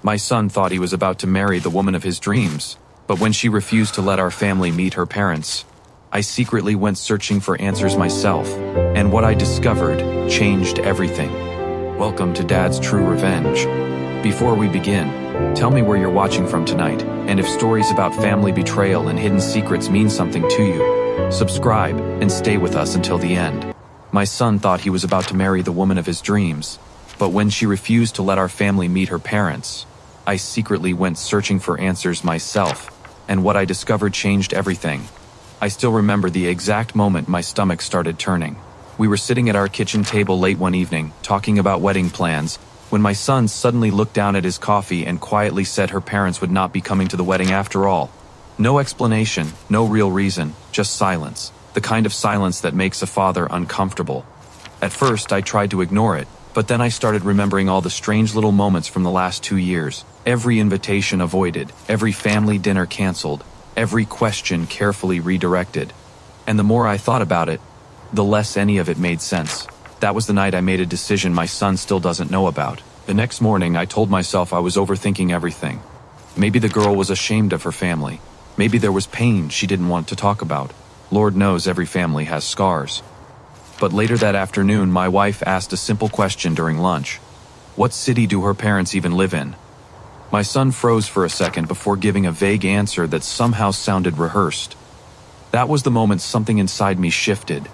My son thought he was about to marry the woman of his dreams, but when she refused to let our family meet her parents, I secretly went searching for answers myself, and what I discovered changed everything. Welcome to Dad's True Revenge. Before we begin, tell me where you're watching from tonight, and if stories about family betrayal and hidden secrets mean something to you, subscribe and stay with us until the end. My son thought he was about to marry the woman of his dreams, but when she refused to let our family meet her parents, I secretly went searching for answers myself, and what I discovered changed everything. I still remember the exact moment my stomach started turning. We were sitting at our kitchen table late one evening, talking about wedding plans, when my son suddenly looked down at his coffee and quietly said her parents would not be coming to the wedding after all. No explanation, no real reason, just silence. The kind of silence that makes a father uncomfortable. At first, I tried to ignore it, but then I started remembering all the strange little moments from the last 2 years. Every invitation avoided, every family dinner canceled, every question carefully redirected. And the more I thought about it, the less any of it made sense. That was the night I made a decision my son still doesn't know about. The next morning, I told myself I was overthinking everything. Maybe the girl was ashamed of her family. Maybe there was pain she didn't want to talk about. Lord knows every family has scars. But later that afternoon, my wife asked a simple question during lunch. What city do her parents even live in? My son froze for a second before giving a vague answer that somehow sounded rehearsed. That was the moment something inside me shifted.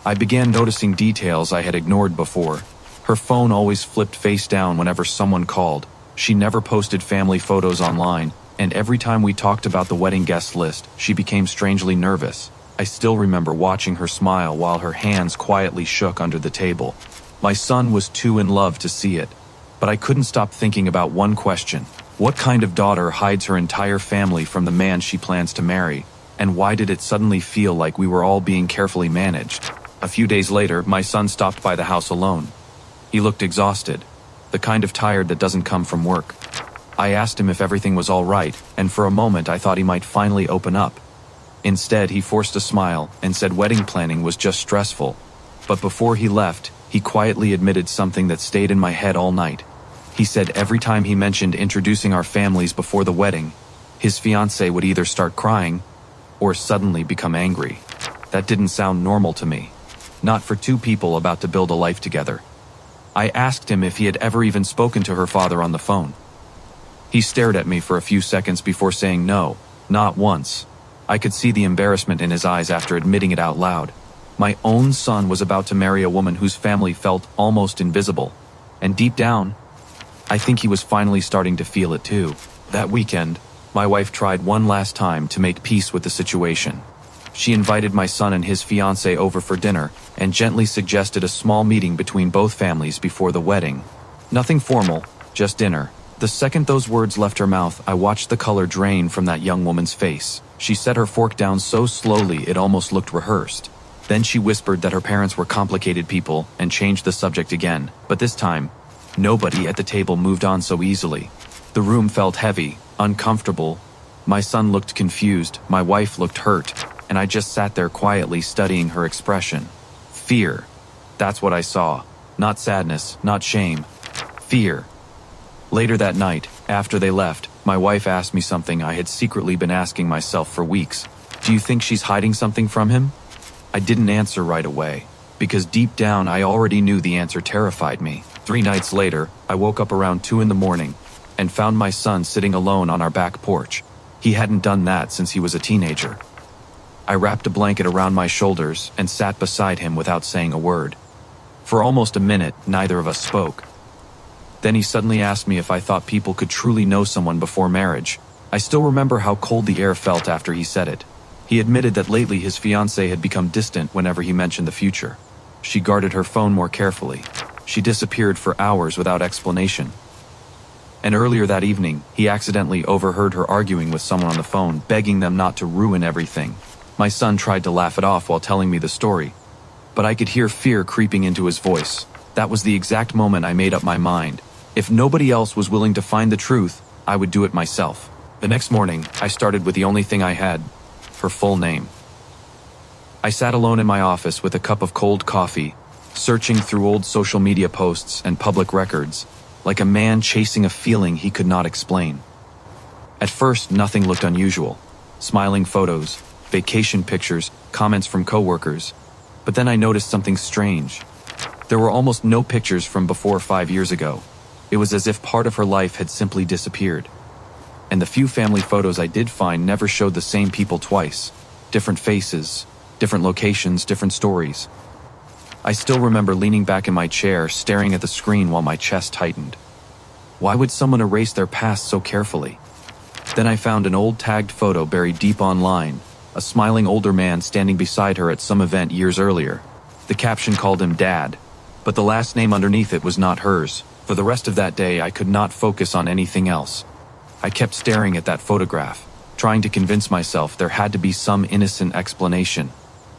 I began noticing details I had ignored before. Her phone always flipped face down whenever someone called. She never posted family photos online, and every time we talked about the wedding guest list, she became strangely nervous. I still remember watching her smile while her hands quietly shook under the table. My son was too in love to see it, but I couldn't stop thinking about one question. What kind of daughter hides her entire family from the man she plans to marry? And why did it suddenly feel like we were all being carefully managed? A few days later, my son stopped by the house alone. He looked exhausted, the kind of tired that doesn't come from work. I asked him if everything was all right, and for a moment I thought he might finally open up. Instead, he forced a smile and said wedding planning was just stressful. But before he left, he quietly admitted something that stayed in my head all night. He said every time he mentioned introducing our families before the wedding, his fiancée would either start crying or suddenly become angry. That didn't sound normal to me. Not for two people about to build a life together. I asked him if he had ever even spoken to her father on the phone. He stared at me for a few seconds before saying no, not once. I could see the embarrassment in his eyes after admitting it out loud. My own son was about to marry a woman whose family felt almost invisible. And deep down, I think he was finally starting to feel it too. That weekend, my wife tried one last time to make peace with the situation. She invited my son and his fiancée over for dinner and gently suggested a small meeting between both families before the wedding. Nothing formal, just dinner. The second those words left her mouth, I watched the color drain from that young woman's face. She set her fork down so slowly it almost looked rehearsed. Then she whispered that her parents were complicated people and changed the subject again. But this time, nobody at the table moved on so easily. The room felt heavy, uncomfortable. My son looked confused, my wife looked hurt, and I just sat there quietly studying her expression. Fear. That's what I saw. Not sadness, not shame. Fear. Later that night, after they left, my wife asked me something I had secretly been asking myself for weeks. Do you think she's hiding something from him? I didn't answer right away, because deep down I already knew the answer terrified me. 3 nights later, I woke up around 2 in the morning and found my son sitting alone on our back porch. He hadn't done that since he was a teenager. I wrapped a blanket around my shoulders and sat beside him without saying a word. For almost a minute, neither of us spoke. Then he suddenly asked me if I thought people could truly know someone before marriage. I still remember how cold the air felt after he said it. He admitted that lately his fiancée had become distant whenever he mentioned the future. She guarded her phone more carefully. She disappeared for hours without explanation. And earlier that evening, he accidentally overheard her arguing with someone on the phone, begging them not to ruin everything. My son tried to laugh it off while telling me the story, but I could hear fear creeping into his voice. That was the exact moment I made up my mind. If nobody else was willing to find the truth, I would do it myself. The next morning, I started with the only thing I had, her full name. I sat alone in my office with a cup of cold coffee, searching through old social media posts and public records. like a man chasing a feeling he could not explain. At first, nothing looked unusual. Smiling photos, vacation pictures, comments from coworkers. But then I noticed something strange. There were almost no pictures from before 5 years ago. It was as if part of her life had simply disappeared. And the few family photos I did find never showed the same people twice. Different faces, different locations, different stories. I still remember leaning back in my chair, staring at the screen while my chest tightened. Why would someone erase their past so carefully? Then I found an old tagged photo buried deep online, a smiling older man standing beside her at some event years earlier. The caption called him Dad, but the last name underneath it was not hers. For the rest of that day, I could not focus on anything else. I kept staring at that photograph, trying to convince myself there had to be some innocent explanation.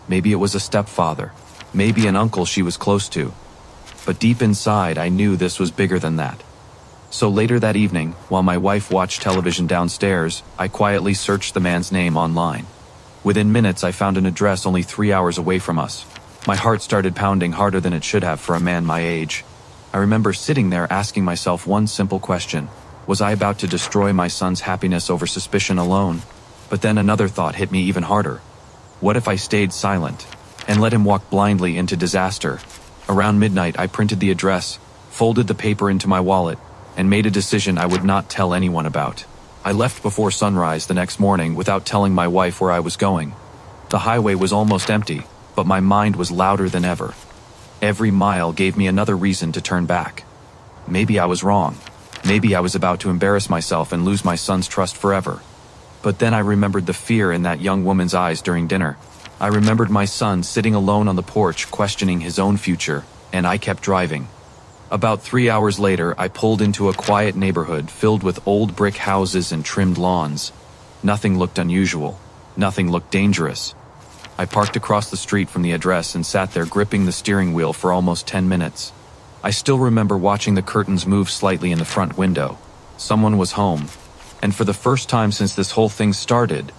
Maybe it was a stepfather, maybe an uncle she was close to. But deep inside, I knew this was bigger than that. So later that evening, while my wife watched television downstairs, I quietly searched the man's name online. Within minutes, I found an address only 3 hours away from us. My heart started pounding harder than it should have for a man my age. I remember sitting there asking myself one simple question. Was I about to destroy my son's happiness over suspicion alone? But then another thought hit me even harder. What if I stayed silent and let him walk blindly into disaster? Around midnight, I printed the address, folded the paper into my wallet, and made a decision I would not tell anyone about. I left before sunrise the next morning without telling my wife where I was going. The highway was almost empty, but my mind was louder than ever. Every mile gave me another reason to turn back. Maybe I was wrong. Maybe I was about to embarrass myself and lose my son's trust forever. But then I remembered the fear in that young woman's eyes during dinner. I remembered my son sitting alone on the porch questioning his own future, and I kept driving. About 3 hours later, I pulled into a quiet neighborhood filled with old brick houses and trimmed lawns. Nothing looked unusual. Nothing looked dangerous. I parked across the street from the address and sat there gripping the steering wheel for almost 10 minutes. I still remember watching the curtains move slightly in the front window. Someone was home. And for the first time since this whole thing started,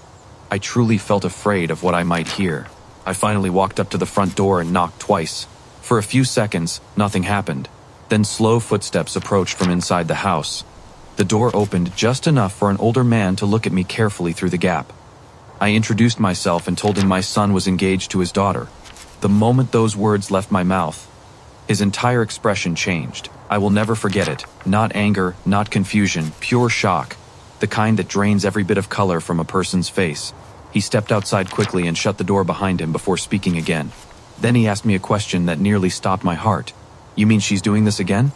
I truly felt afraid of what I might hear. I finally walked up to the front door and knocked twice. For a few seconds, nothing happened. Then slow footsteps approached from inside the house. The door opened just enough for an older man to look at me carefully through the gap. I introduced myself and told him my son was engaged to his daughter. The moment those words left my mouth, his entire expression changed. I will never forget it. Not anger, not confusion, pure shock. The kind that drains every bit of color from a person's face. He stepped outside quickly and shut the door behind him before speaking again. Then he asked me a question that nearly stopped my heart. You mean she's doing this again?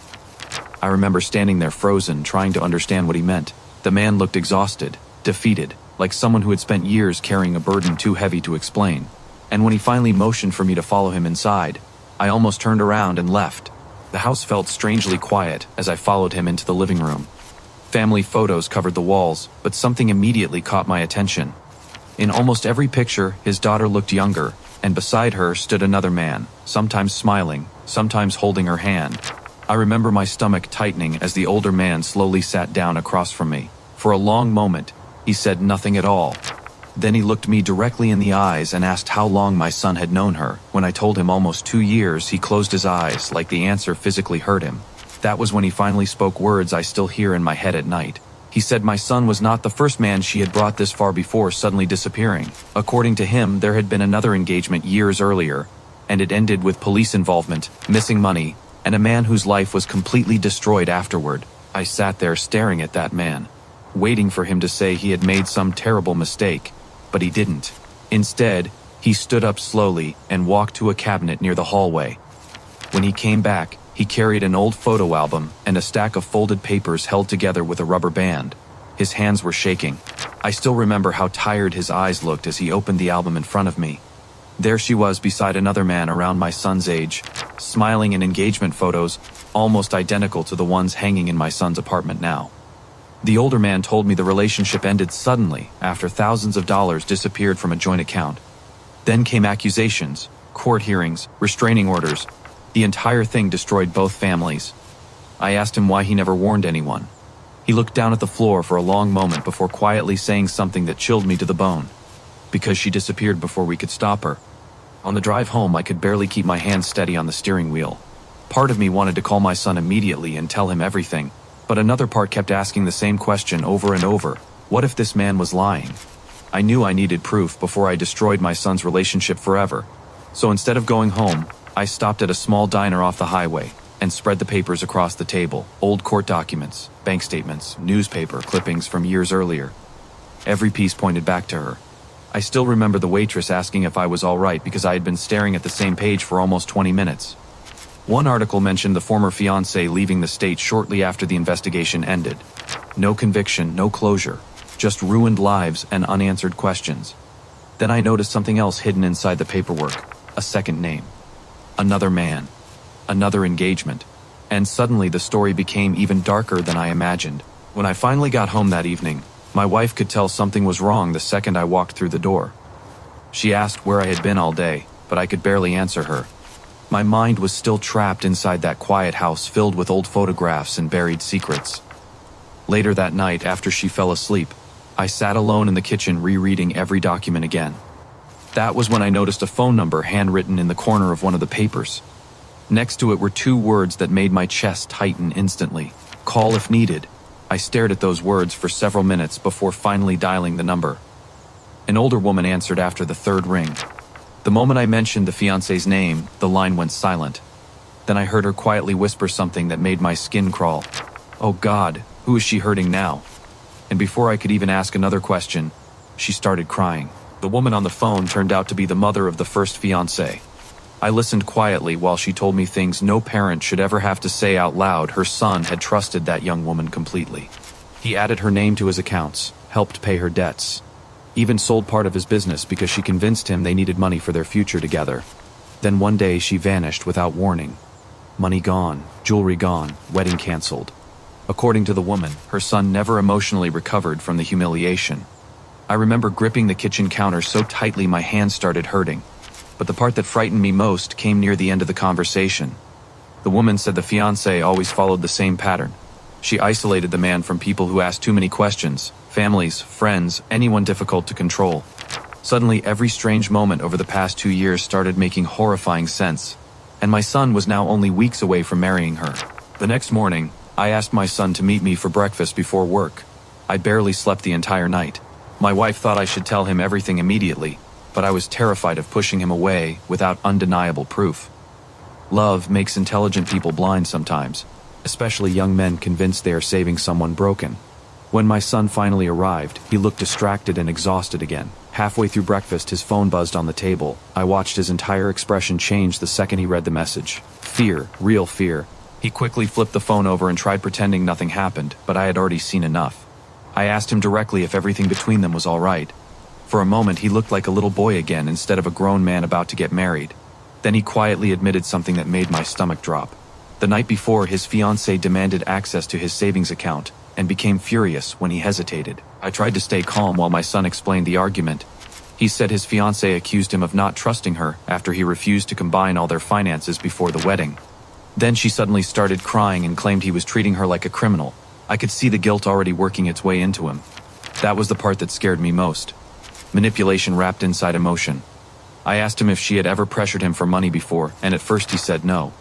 I remember standing there frozen, trying to understand what he meant. The man looked exhausted, defeated, like someone who had spent years carrying a burden too heavy to explain. And when he finally motioned for me to follow him inside, I almost turned around and left. The house felt strangely quiet as I followed him into the living room. Family photos covered the walls, but something immediately caught my attention. In almost every picture, his daughter looked younger, and beside her stood another man, sometimes smiling, sometimes holding her hand. I remember my stomach tightening as the older man slowly sat down across from me. For a long moment, he said nothing at all. Then he looked me directly in the eyes and asked how long my son had known her. When I told him almost 2 years, he closed his eyes like the answer physically hurt him. That was when he finally spoke words I still hear in my head at night. He said my son was not the first man she had brought this far before suddenly disappearing. According to him, there had been another engagement years earlier, and it ended with police involvement, missing money, and a man whose life was completely destroyed afterward. I sat there staring at that man, waiting for him to say he had made some terrible mistake, but he didn't. Instead, he stood up slowly and walked to a cabinet near the hallway. When he came back, he carried an old photo album and a stack of folded papers held together with a rubber band. His hands were shaking. I still remember how tired his eyes looked as he opened the album in front of me. There she was beside another man around my son's age, smiling in engagement photos, almost identical to the ones hanging in my son's apartment now. The older man told me the relationship ended suddenly after thousands of dollars disappeared from a joint account. Then came accusations, court hearings, restraining orders. The entire thing destroyed both families. I asked him why he never warned anyone. He looked down at the floor for a long moment before quietly saying something that chilled me to the bone. Because she disappeared before we could stop her. On the drive home, I could barely keep my hands steady on the steering wheel. Part of me wanted to call my son immediately and tell him everything, but another part kept asking the same question over and over. What if this man was lying? I knew I needed proof before I destroyed my son's relationship forever. So instead of going home, I stopped at a small diner off the highway and spread the papers across the table. Old court documents, bank statements, newspaper clippings from years earlier. Every piece pointed back to her. I still remember the waitress asking if I was all right because I had been staring at the same page for almost 20 minutes. One article mentioned the former fiancé leaving the state shortly after the investigation ended. No conviction, no closure, just ruined lives and unanswered questions. Then I noticed something else hidden inside the paperwork. A second name. Another man. Another engagement. And suddenly the story became even darker than I imagined. When I finally got home that evening, my wife could tell something was wrong the second I walked through the door. She asked where I had been all day, but I could barely answer her. My mind was still trapped inside that quiet house filled with old photographs and buried secrets. Later that night, after she fell asleep, I sat alone in the kitchen rereading every document again. That was when I noticed a phone number handwritten in the corner of one of the papers. Next to it were two words that made my chest tighten instantly. Call if needed. I stared at those words for several minutes before finally dialing the number. An older woman answered after the third ring. The moment I mentioned the fiancé's name, the line went silent. Then I heard her quietly whisper something that made my skin crawl. Oh God, who is she hurting now? And before I could even ask another question, she started crying. The woman on the phone turned out to be the mother of the first fiancé. I listened quietly while she told me things no parent should ever have to say out loud. Her son had trusted that young woman completely. He added her name to his accounts, helped pay her debts, even sold part of his business because she convinced him they needed money for their future together. Then one day she vanished without warning. Money gone, jewelry gone, wedding canceled. According to the woman, her son never emotionally recovered from the humiliation. I remember gripping the kitchen counter so tightly my hands started hurting. But the part that frightened me most came near the end of the conversation. The woman said the fiancé always followed the same pattern. She isolated the man from people who asked too many questions, families, friends, anyone difficult to control. Suddenly, every strange moment over the past 2 years started making horrifying sense, and my son was now only weeks away from marrying her. The next morning, I asked my son to meet me for breakfast before work. I barely slept the entire night. My wife thought I should tell him everything immediately, but I was terrified of pushing him away without undeniable proof. Love makes intelligent people blind sometimes, especially young men convinced they are saving someone broken. When my son finally arrived, he looked distracted and exhausted again. Halfway through breakfast, his phone buzzed on the table. I watched his entire expression change the second he read the message. Fear, real fear. He quickly flipped the phone over and tried pretending nothing happened, but I had already seen enough. I asked him directly if everything between them was all right. For a moment, he looked like a little boy again instead of a grown man about to get married. Then he quietly admitted something that made my stomach drop. The night before, his fiancée demanded access to his savings account and became furious when he hesitated. I tried to stay calm while my son explained the argument. He said his fiancée accused him of not trusting her after he refused to combine all their finances before the wedding. Then she suddenly started crying and claimed he was treating her like a criminal. I could see the guilt already working its way into him. That was the part that scared me most. Manipulation wrapped inside emotion. I asked him if she had ever pressured him for money before, and at first he said no.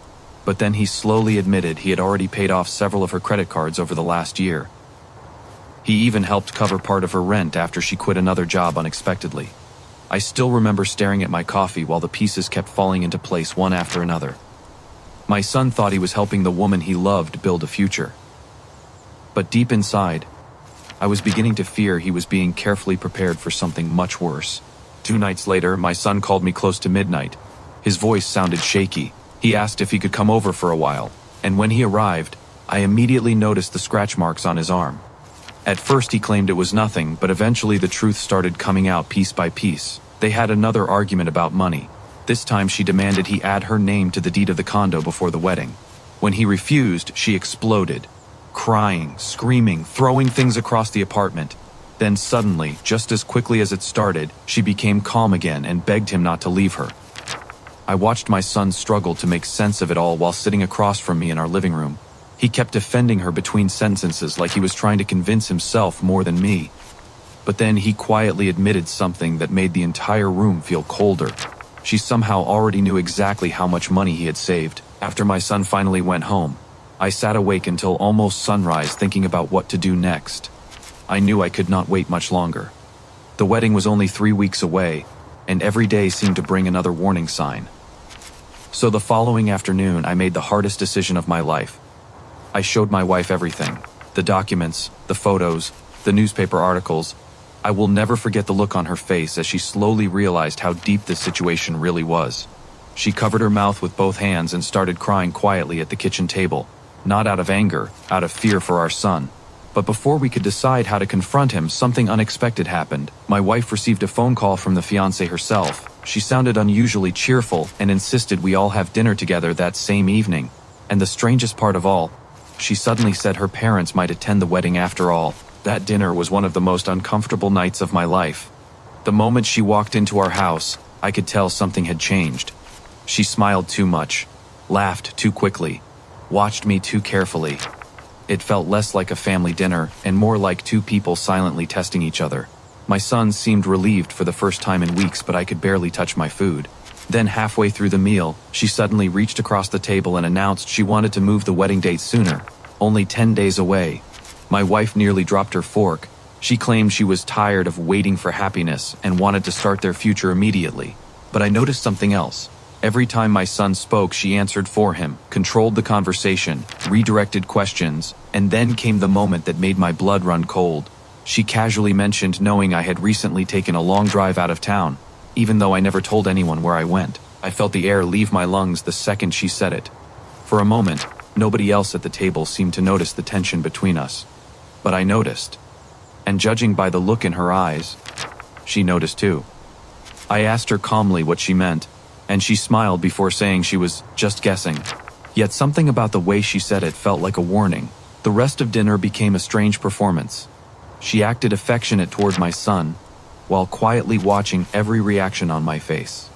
But then he slowly admitted he had already paid off several of her credit cards over the last year. He even helped cover part of her rent after she quit another job unexpectedly. I still remember staring at my coffee while the pieces kept falling into place one after another. My son thought he was helping the woman he loved build a future. But deep inside, I was beginning to fear he was being carefully prepared for something much worse. 2 nights later, my son called me close to midnight. His voice sounded shaky. He asked if he could come over for a while, and when he arrived, I immediately noticed the scratch marks on his arm. At first he claimed it was nothing, but eventually the truth started coming out piece by piece. They had another argument about money. This time she demanded he add her name to the deed of the condo before the wedding. When he refused, she exploded, crying, screaming, throwing things across the apartment. Then suddenly, just as quickly as it started, she became calm again and begged him not to leave her. I watched my son struggle to make sense of it all while sitting across from me in our living room. He kept defending her between sentences like he was trying to convince himself more than me. But then he quietly admitted something that made the entire room feel colder. She somehow already knew exactly how much money he had saved, After my son finally went home, I sat awake until almost sunrise thinking about what to do next. I knew I could not wait much longer. The wedding was only 3 weeks away, and every day seemed to bring another warning sign. So the following afternoon, I made the hardest decision of my life. I showed my wife everything: the documents, the photos, the newspaper articles. I will never forget the look on her face as she slowly realized how deep this situation really was. She covered her mouth with both hands and started crying quietly at the kitchen table, not out of anger, out of fear for our son. But before we could decide how to confront him, something unexpected happened. My wife received a phone call from the fiancée herself. She sounded unusually cheerful and insisted we all have dinner together that same evening. And the strangest part of all, she suddenly said her parents might attend the wedding after all. That dinner was one of the most uncomfortable nights of my life. The moment she walked into our house, I could tell something had changed. She smiled too much, laughed too quickly, watched me too carefully. It felt less like a family dinner and more like two people silently testing each other. My son seemed relieved for the first time in weeks, but I could barely touch my food. Then halfway through the meal, she suddenly reached across the table and announced she wanted to move the wedding date sooner, only 10 days away. My wife nearly dropped her fork. She claimed she was tired of waiting for happiness and wanted to start their future immediately. But I noticed something else. Every time my son spoke, she answered for him, controlled the conversation, redirected questions, and then came the moment that made my blood run cold. She casually mentioned knowing I had recently taken a long drive out of town. Even though I never told anyone where I went, I felt the air leave my lungs the second she said it. For a moment, nobody else at the table seemed to notice the tension between us. But I noticed. And judging by the look in her eyes, she noticed too. I asked her calmly what she meant, and she smiled before saying she was just guessing. Yet something about the way she said it felt like a warning. The rest of dinner became a strange performance. She acted affectionate toward my son, while quietly watching every reaction on my face.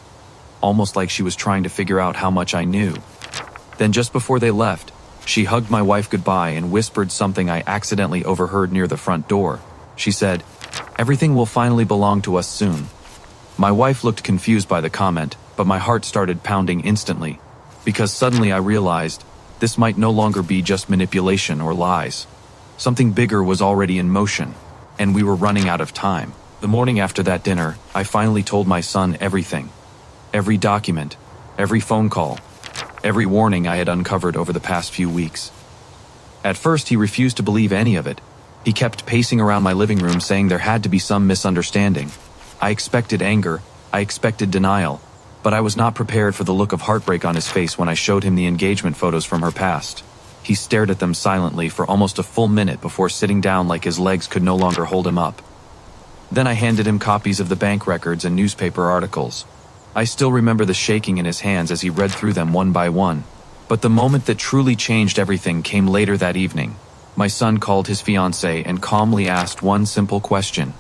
Almost like she was trying to figure out how much I knew. Then just before they left, she hugged my wife goodbye and whispered something I accidentally overheard near the front door. She said, "Everything will finally belong to us soon." My wife looked confused by the comment, but my heart started pounding instantly, because suddenly I realized this might no longer be just manipulation or lies. Something bigger was already in motion, and we were running out of time. The morning after that dinner, I finally told my son everything. Every document, every phone call, every warning I had uncovered over the past few weeks. At first, he refused to believe any of it. He kept pacing around my living room saying there had to be some misunderstanding. I expected anger, I expected denial, but I was not prepared for the look of heartbreak on his face when I showed him the engagement photos from her past. He stared at them silently for almost a full minute before sitting down like his legs could no longer hold him up. Then I handed him copies of the bank records and newspaper articles. I still remember the shaking in his hands as he read through them one by one. But the moment that truly changed everything came later that evening. My son called his fiancée and calmly asked one simple question.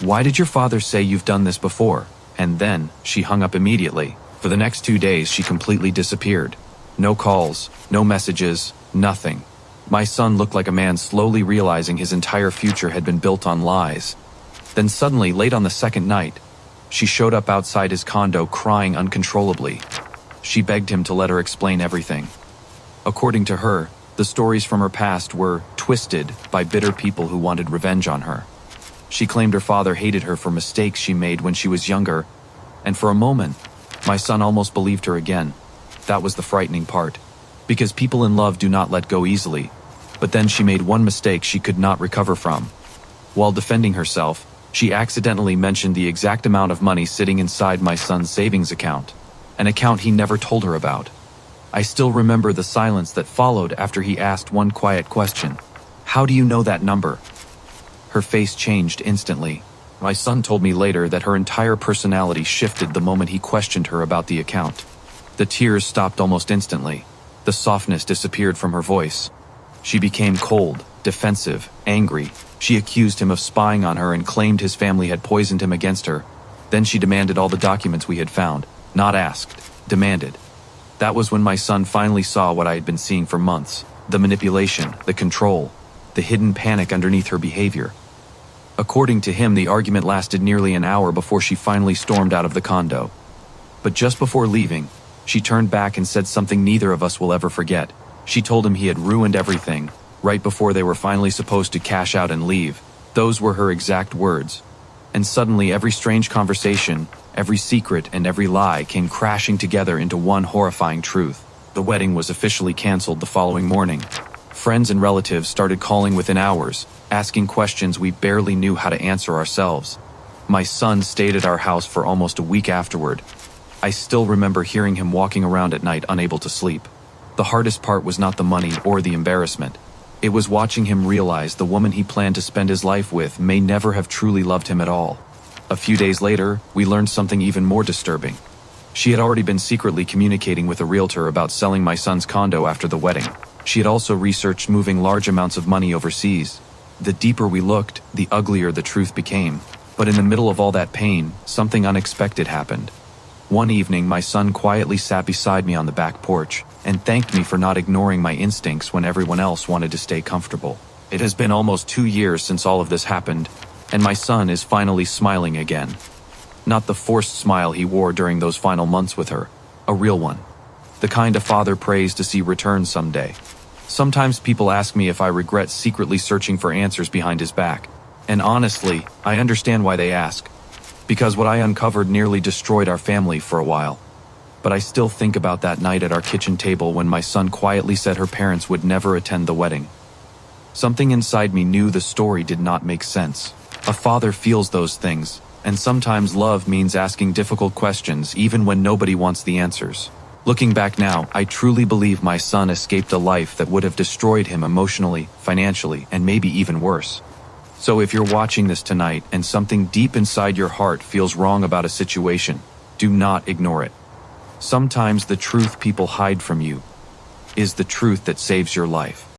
"Why did your father say you've done this before?" And then she hung up immediately. For the next 2 days, she completely disappeared. No calls, no messages, nothing. My son looked like a man slowly realizing his entire future had been built on lies. Then suddenly, late on the second night, she showed up outside his condo crying uncontrollably. She begged him to let her explain everything. According to her, the stories from her past were twisted by bitter people who wanted revenge on her. She claimed her father hated her for mistakes she made when she was younger, and for a moment, my son almost believed her again. That was the frightening part, because people in love do not let go easily. But then she made one mistake she could not recover from. While defending herself, she accidentally mentioned the exact amount of money sitting inside my son's savings account, an account he never told her about. I still remember the silence that followed after he asked one quiet question. "How do you know that number?" Her face changed instantly. My son told me later that her entire personality shifted the moment he questioned her about the account. The tears stopped almost instantly. The softness disappeared from her voice. She became cold, defensive, angry. She accused him of spying on her and claimed his family had poisoned him against her. Then she demanded all the documents we had found. Not asked, demanded. That was when my son finally saw what I had been seeing for months. The manipulation, the control, the hidden panic underneath her behavior. According to him, the argument lasted nearly an hour before she finally stormed out of the condo. But just before leaving, She turned back and said something neither of us will ever forget. She told him he had ruined everything, right before they were finally supposed to cash out and leave. Those were her exact words. And suddenly every strange conversation, every secret and every lie came crashing together into one horrifying truth. The wedding was officially canceled the following morning. Friends and relatives started calling within hours, asking questions we barely knew how to answer ourselves. My son stayed at our house for almost a week afterward. I still remember hearing him walking around at night unable to sleep. The hardest part was not the money or the embarrassment. It was watching him realize the woman he planned to spend his life with may never have truly loved him at all. A few days later, we learned something even more disturbing. She had already been secretly communicating with a realtor about selling my son's condo after the wedding. She had also researched moving large amounts of money overseas. The deeper we looked, the uglier the truth became. But in the middle of all that pain, something unexpected happened. One evening, my son quietly sat beside me on the back porch and thanked me for not ignoring my instincts when everyone else wanted to stay comfortable. It has been almost 2 years since all of this happened, and my son is finally smiling again. Not the forced smile he wore during those final months with her, a real one. The kind a father prays to see return someday. Sometimes people ask me if I regret secretly searching for answers behind his back. And honestly, I understand why they ask. Because what I uncovered nearly destroyed our family for a while. But I still think about that night at our kitchen table when my son quietly said her parents would never attend the wedding. Something inside me knew the story did not make sense. A father feels those things, and sometimes love means asking difficult questions even when nobody wants the answers. Looking back now, I truly believe my son escaped a life that would have destroyed him emotionally, financially, and maybe even worse. So if you're watching this tonight and something deep inside your heart feels wrong about a situation, do not ignore it. Sometimes the truth people hide from you is the truth that saves your life.